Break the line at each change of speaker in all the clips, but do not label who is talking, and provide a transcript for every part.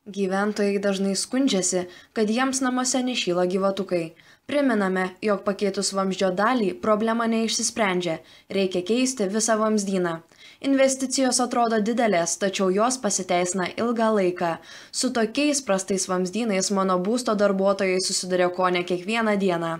Gyventojai dažnai skundžiasi, kad jiems namuose nešyla gyvatukai. Priminame, jog pakeitus vamzdžio dalį problema neišsisprendžia, reikia keisti visą vamzdyną. Investicijos atrodo didelės, tačiau jos pasiteisina ilgą laiką. Su tokiais prastais vamzdynais mano būsto darbuotojai susiduria kone kiekvieną dieną.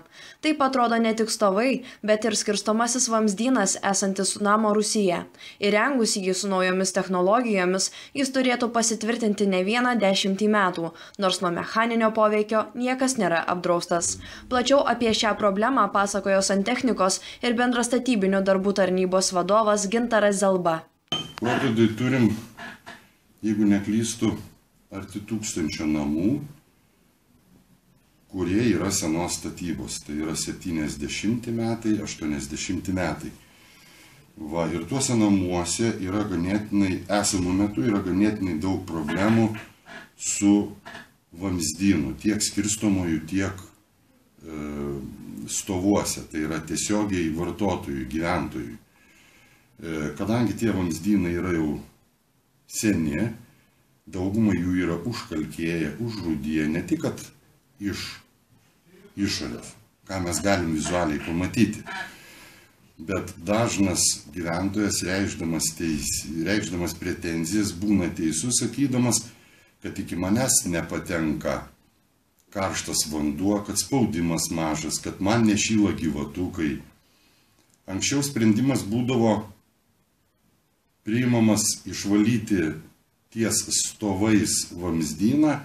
Taip atrodo ne tik stovai, bet ir skirstomasis vamzdynas esantis namo rūsyje. Įrengus jį su naujomis technologijomis, jis turėtų pasitvirtinti ne vieną 10 metų, nors nuo mechaninio poveikio niekas nėra apdraustas. Plačiau apie šią problemą pasakojo Santechnikos ir bendrastatybinių darbų tarnybos vadovas Gintaras Zelba.
Klaipėdoj turim, jeigu neklystu, arti 1000 namų, kurie yra senos statybos. Tai yra 70 metai, 80 metai. Ir tuose namuose yra ganėtinai, esamų metų yra ganėtinai daug problemų su vamzdynu, tiek skirstomųjų, tiek stovuose, tai yra tiesiogiai vartotojų, gyventojų. Kadangi tie vamzdynai yra jau seni, dauguma jų yra užkalkėję, užrūdiję, ne tik kad iš išorės, ką mes galim vizualiai pamatyti, bet dažnas gyventojas reikšdamas pretenzijas būna teisus, sakydamas, kad iki manęs nepatenka karštas vanduo, kad spaudimas mažas, kad man nešyla gyvatukai. Anksčiau sprendimas būdavo priimamas išvalyti ties stovais vamzdyną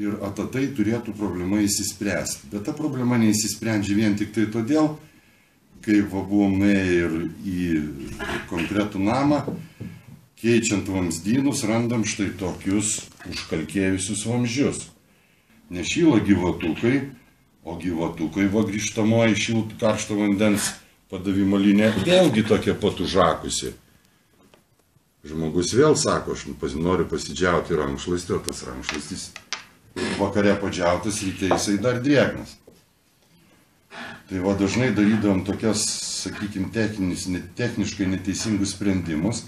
ir atatai turėtų problema įsispręsti. Bet ta problema neįsisprendžia vien tik tai todėl, kai buvom nuėję ir į konkretų namą, keičiant vamzdynus, randam štai tokius užkalkėjusius vamzdžius. Nešyla gyvatukai, o gyvatukai grįžtamoji karšto vandens padavimo linija vėlgi tokia pat užakusi. Žmogus vėl sako, aš noriu pasidžiauti rankšluostį, o tas rankšluostis vakare padžiautas, ryte jisai dar drėgnas. Tai dažnai darydavom tokias, sakykime, techniškai neteisingus sprendimus,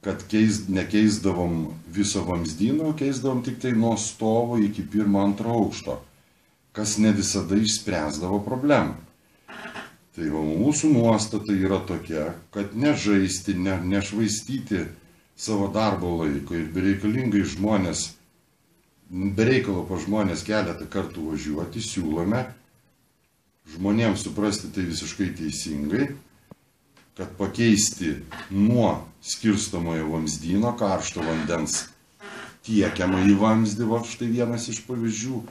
kad nekeisdavom viso vamzdyno, keisdavom tik tai nuo stovo iki 1-2 aukšto, kas ne visada išspręsdavo problemą. Tai mūsų nuostata yra tokia, kad nežaisti, nešvaistyti savo darbo laiko ir bereikalingai žmonės, bereikalo pa žmonės keletą kartų važiuoti, siūlome žmonėms suprasti tai visiškai teisingai, kad pakeisti nuo skirstomojo vamzdyno karšto vandens tiekiamą į vamzdį, štai vienas iš pavyzdžių,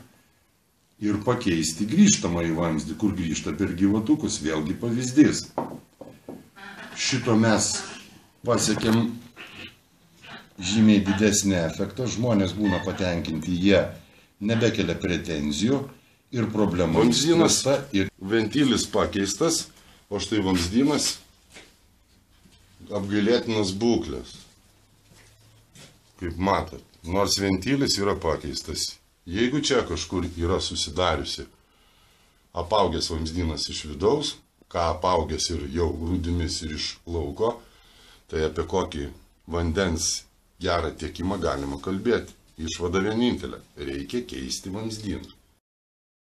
ir pakeisti grįžtamą į vamzdį, kur grįžta per gyvatukus, vėlgi pavyzdys. Šito mes pasiekėm žymiai didesnį efektą, žmonės būna patenkinti, jie nebekelia pretenzijų ir problema išspręsta ir ventilis pakeistas, o štai vamzdynas apgailėtinas būklės. Kaip matot, nors ventilis yra pakeistas. Jeigu čia kažkur yra susidariusi apaugęs vamzdynas iš vidaus, ką apaugęs ir jau rūdimis ir iš lauko, tai apie kokį vandens gerą tiekimą galima kalbėti. Išvada vienintelė – reikia keisti vamzdynus.